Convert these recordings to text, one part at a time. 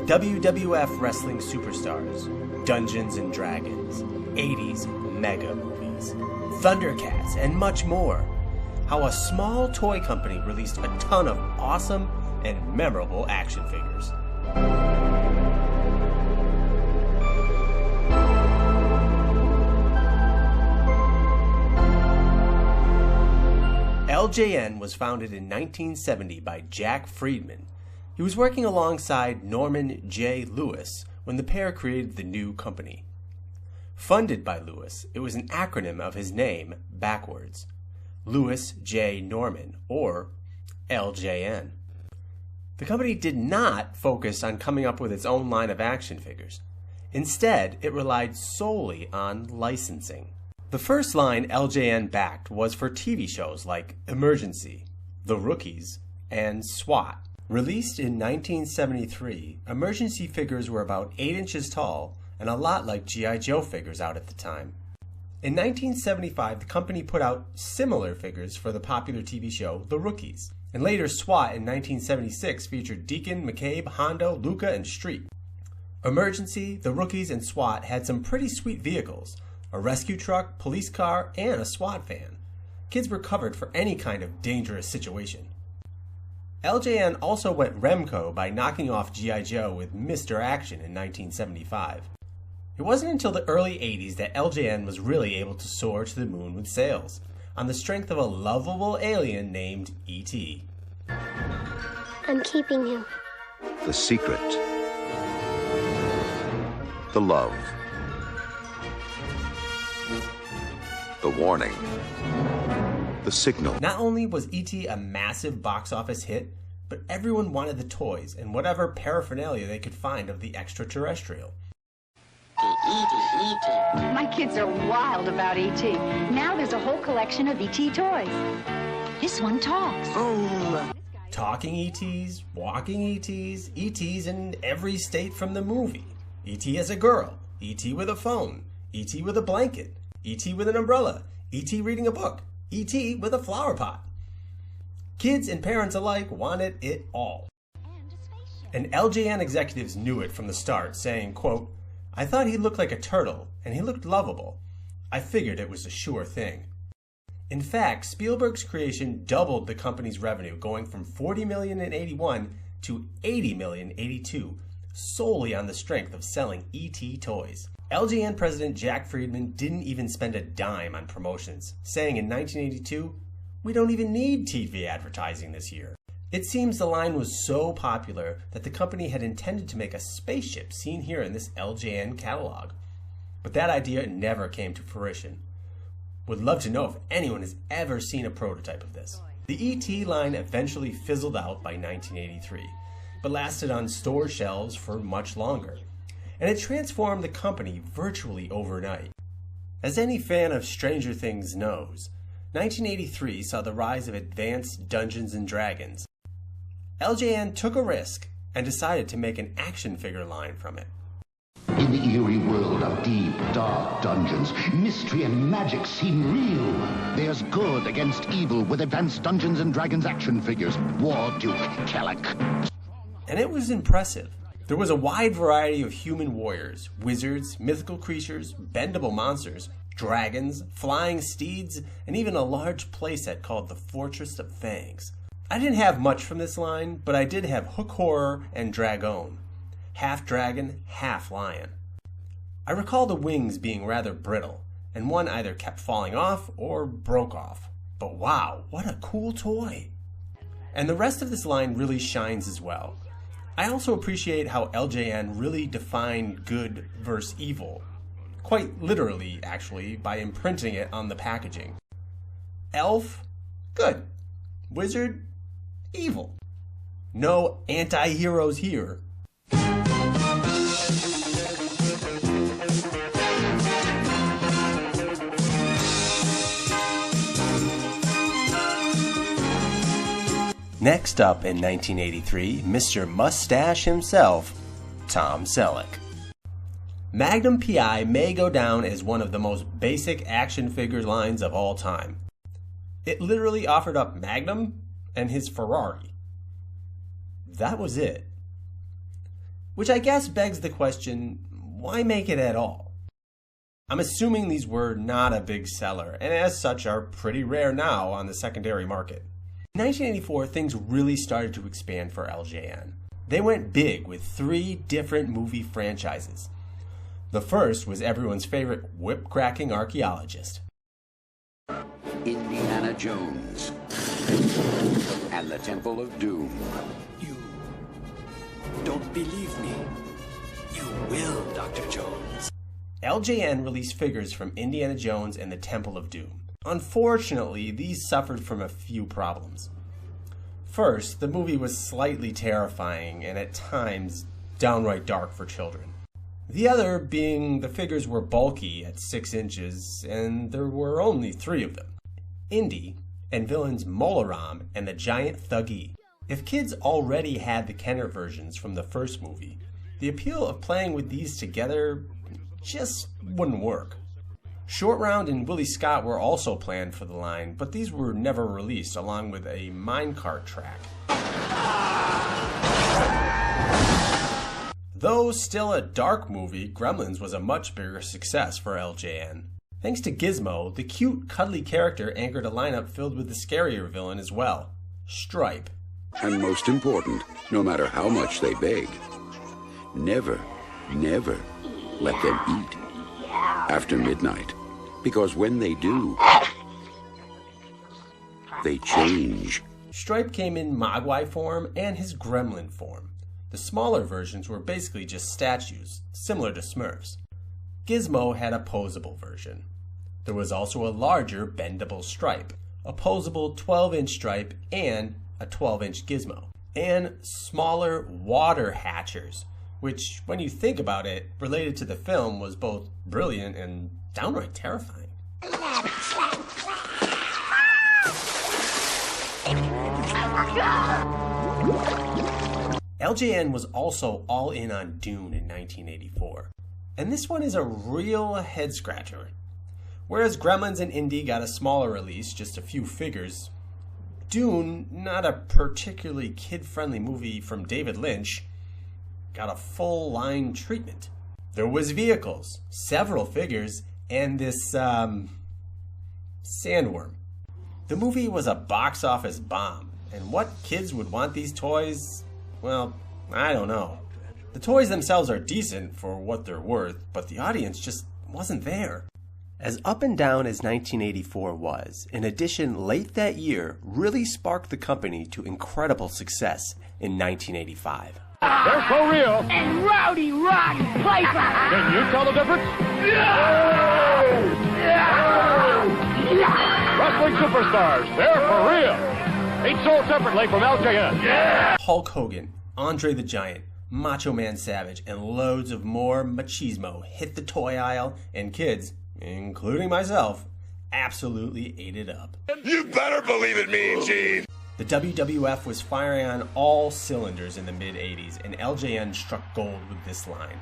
WWF wrestling superstars, Dungeons and Dragons, 80s mega movies, Thundercats, and much more. How a small toy company released a ton of awesome and memorable action figures. LJN was founded in 1970 by Jack Friedman. He was working alongside Norman J. Lewis when the pair created the new company. Funded by Lewis, it was an acronym of his name backwards. Lewis J. Norman, or LJN. The company did not focus on coming up with its own line of action figures. Instead, it relied solely on licensing. The first line LJN backed was for TV shows like Emergency, The Rookies, and SWAT. Released in 1973, Emergency figures were about 8 inches tall and a lot like G.I. Joe figures out at the time. In 1975, the company put out similar figures for the popular TV show The Rookies, and later SWAT in 1976 featured Deacon, McCabe, Hondo, Luca, and Street. Emergency, The Rookies, and SWAT had some pretty sweet vehicles, a rescue truck, police car, and a SWAT van. Kids were covered for any kind of dangerous situation. LJN also went Remco by knocking off G.I. Joe with Mr. Action in 1975. It wasn't until the early 80s that LJN was really able to soar to the moon with sales, on the strength of a lovable alien named E.T. I'm keeping him. The secret. The love. The warning. The signal. Not only was E.T. a massive box office hit, but everyone wanted the toys and whatever paraphernalia they could find of the extraterrestrial. My kids are wild about E.T. Now there's a whole collection of E.T. toys. This one talks. Talking E.T.s, walking E.T.s, E.T.s in every state from the movie. E.T. as a girl, E.T. with a phone, E.T. with a blanket, E.T. with an umbrella, E.T. reading a book, E.T. with a flower pot. Kids and parents alike wanted it all. And LJN executives knew it from the start, saying, quote, "I thought he looked like a turtle, and he looked lovable. I figured it was a sure thing." In fact, Spielberg's creation doubled the company's revenue, going from $40 million in 81 to $80 million in 82, solely on the strength of selling E.T. toys. LJN president Jack Friedman didn't even spend a dime on promotions, saying in 1982, "We don't even need TV advertising this year." It seems the line was so popular that the company had intended to make a spaceship seen here in this LJN catalog. But that idea never came to fruition. Would love to know if anyone has ever seen a prototype of this. The E.T. line eventually fizzled out by 1983, but lasted on store shelves for much longer. And it transformed the company virtually overnight. As any fan of Stranger Things knows, 1983 saw the rise of advanced Dungeons and Dragons. LJN took a risk and decided to make an action figure line from it. In the eerie world of deep, dark dungeons, mystery and magic seem real. There's good against evil with advanced Dungeons and Dragons action figures. War Duke Kellic. And it was impressive. There was a wide variety of human warriors, wizards, mythical creatures, bendable monsters, dragons, flying steeds, and even a large playset called the Fortress of Fangs. I didn't have much from this line, but I did have Hook Horror and Dragon. Half dragon, half lion. I recall the wings being rather brittle, and one either kept falling off or broke off. But wow, what a cool toy! And the rest of this line really shines as well. I also appreciate how LJN really defined good versus evil. Quite literally, actually, by imprinting it on the packaging. Elf? Good. Wizard? Evil. No anti-heroes here. Next up in 1983, Mr. Mustache himself, Tom Selleck. Magnum PI may go down as one of the most basic action figure lines of all time. It literally offered up Magnum and his Ferrari. That was it. Which I guess begs the question, why make it at all? I'm assuming these were not a big seller, and as such are pretty rare now on the secondary market. In 1984, things really started to expand for LJN. They went big with 3 different movie franchises. The first was everyone's favorite whip-cracking archaeologist, Indiana Jones and the Temple of Doom. You don't believe me. You will, Dr. Jones. LJN released figures from Indiana Jones and the Temple of Doom. Unfortunately, these suffered from a few problems. First, the movie was slightly terrifying and at times downright dark for children. The other being the figures were bulky at 6 inches and there were only 3 of them. Indy and villains Molaram and the giant Thuggee. If kids already had the Kenner versions from the first movie, the appeal of playing with these together just wouldn't work. Short Round and Willie Scott were also planned for the line, but these were never released along with a minecart track. Though still a dark movie, Gremlins was a much bigger success for LJN. Thanks to Gizmo, the cute, cuddly character anchored a lineup filled with the scarier villain as well, Stripe. And most important, no matter how much they beg, never, never let them eat after midnight. Because when they do, they change. Stripe came in Mogwai form and his Gremlin form. The smaller versions were basically just statues, similar to Smurfs. Gizmo had a posable version. There was also a larger bendable Stripe, a posable 12-inch Stripe, and a 12-inch Gizmo. And smaller water hatchers, which, when you think about it, related to the film, was both brilliant and downright terrifying. LJN was also all in on Dune in 1984. And this one is a real head-scratcher. Whereas Gremlins and Indy got a smaller release, just a few figures, Dune, not a particularly kid-friendly movie from David Lynch, got a full-line treatment. There was vehicles, several figures, and this, sandworm. The movie was a box office bomb, and what kids would want these toys? Well, I don't know. The toys themselves are decent for what they're worth, but the audience just wasn't there. As up and down as 1984 was, an edition late that year really sparked the company to incredible success in 1985. They're so real. And rowdy rotten playground. Can you tell the difference? Wrestling superstars, they're for real. Each sold separately from LJN. Hulk Hogan, Andre the Giant, Macho Man Savage, and loads of more machismo hit the toy aisle, and kids, including myself, absolutely ate it up. You better believe it, Mean Gene! The WWF was firing on all cylinders in the mid-80s, and LJN struck gold with this line.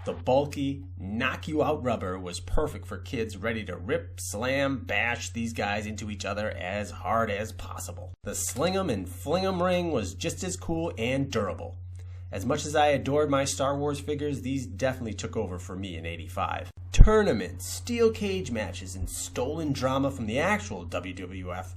The bulky, knock-you-out rubber was perfect for kids ready to rip, slam, bash these guys into each other as hard as possible. The sling 'em and fling 'em ring was just as cool and durable. As much as I adored my Star Wars figures, these definitely took over for me in '85. Tournaments, steel cage matches, and stolen drama from the actual WWF.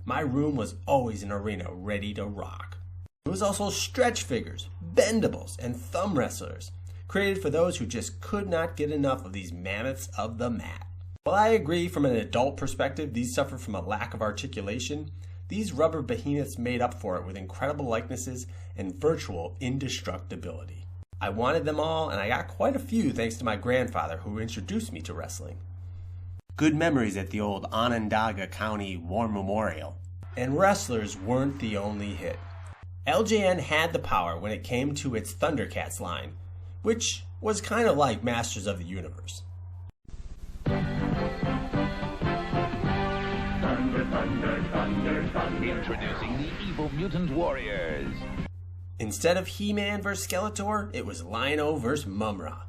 My room was always an arena ready to rock. There was also stretch figures, bendables, and thumb wrestlers, created for those who just could not get enough of these mammoths of the mat. While I agree from an adult perspective these suffer from a lack of articulation, these rubber behemoths made up for it with incredible likenesses and virtual indestructibility. I wanted them all, and I got quite a few thanks to my grandfather who introduced me to wrestling. Good memories at the old Onondaga County War Memorial. And wrestlers weren't the only hit. LJN had the power when it came to its Thundercats line, which was kind of like Masters of the Universe. Introducing the Evil Mutant Warriors. Instead of He-Man vs. Skeletor, it was Lion-O vs. Mumra.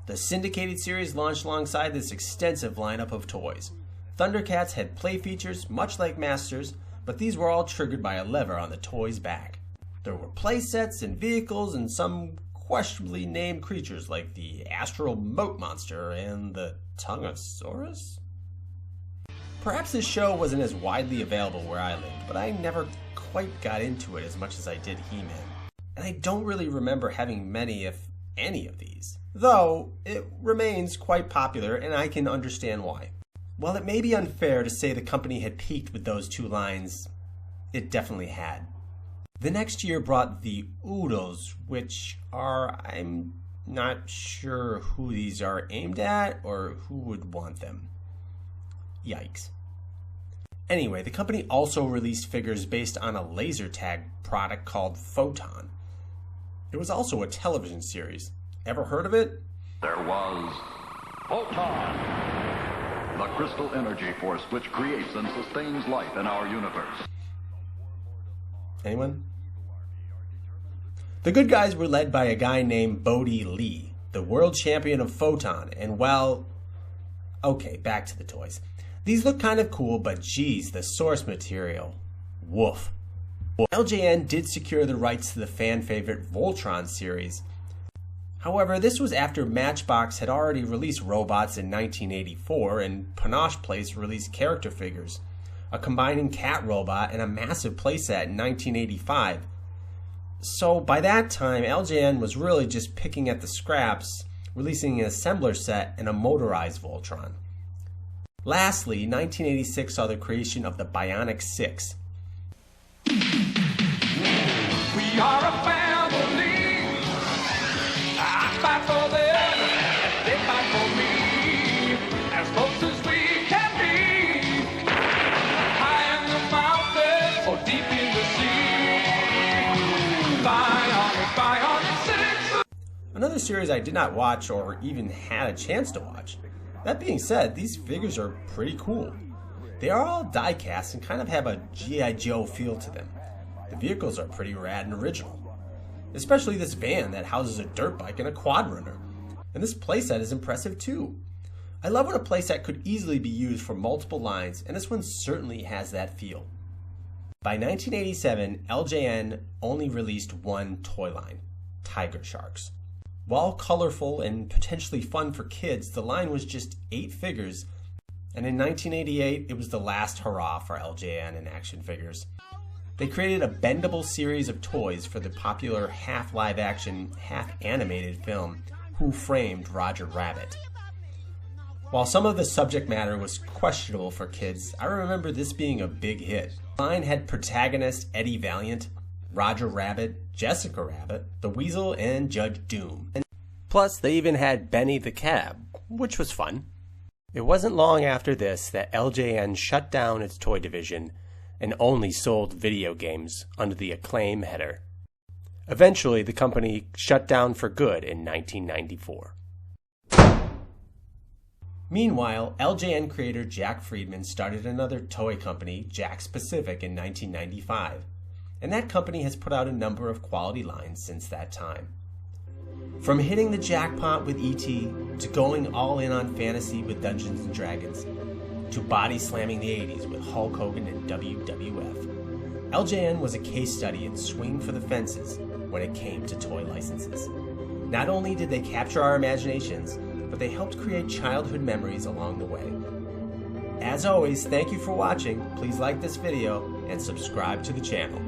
The syndicated series launched alongside this extensive lineup of toys. Thundercats had play features much like Masters, but these were all triggered by a lever on the toy's back. There were play sets and vehicles and some questionably named creatures like the astral moat monster and the Tongosaurus? Perhaps this show wasn't as widely available where I lived, but I never quite got into it as much as I did He-Man. And I don't really remember having many, if any, of these. Though, it remains quite popular, and I can understand why. While it may be unfair to say the company had peaked with those two lines, it definitely had. The next year brought the Udos, which are, I'm not sure who these are aimed at or who would want them. Yikes. Anyway, the company also released figures based on a laser tag product called Photon. It was also a television series. Ever heard of it? There was Photon, the crystal energy force which creates and sustains life in our universe. Anyone? The good guys were led by a guy named Bodhi Lee, the world champion of Photon, and well, okay, back to the toys. These look kind of cool, but geez, the source material, woof. LJN did secure the rights to the fan favorite Voltron series. However, this was after Matchbox had already released robots in 1984 and Panache Place released character figures, a combining cat robot and a massive playset in 1985. So by that time, LJN was really just picking at the scraps, releasing an assembler set and a motorized Voltron. Lastly, 1986 saw the creation of the Bionic Six. We are a family. I fight for them, they fight for me. As close as we can be. High in the mountains or deep in the sea. Bionic Six. Another series I did not watch or even had a chance to watch. That being said, these figures are pretty cool. They are all die-cast and kind of have a G.I. Joe feel to them. The vehicles are pretty rad and original. Especially this van that houses a dirt bike and a quad runner. And this playset is impressive too. I love when a playset could easily be used for multiple lines, and this one certainly has that feel. By 1987, LJN only released one toy line, Tiger Sharks. While colorful and potentially fun for kids, the line was just 8 figures, and in 1988 it was the last hurrah for LJN and Action figures. They created a bendable series of toys for the popular half live-action, half animated film Who Framed Roger Rabbit. While some of the subject matter was questionable for kids, I remember this being a big hit. The line had protagonist Eddie Valiant, Roger Rabbit, Jessica Rabbit, the Weasel, and Judge Doom. Plus, they even had Benny the Cab, which was fun. It wasn't long after this that LJN shut down its toy division and only sold video games under the Acclaim header. Eventually, the company shut down for good in 1994. Meanwhile, LJN creator Jack Friedman started another toy company, Jakks Pacific, in 1995. And that company has put out a number of quality lines since that time. From hitting the jackpot with E.T., to going all in on fantasy with Dungeons & Dragons, to body slamming the 80s with Hulk Hogan and WWF, LJN was a case study in swing for the fences when it came to toy licenses. Not only did they capture our imaginations, but they helped create childhood memories along the way. As always, thank you for watching. Please like this video and subscribe to the channel.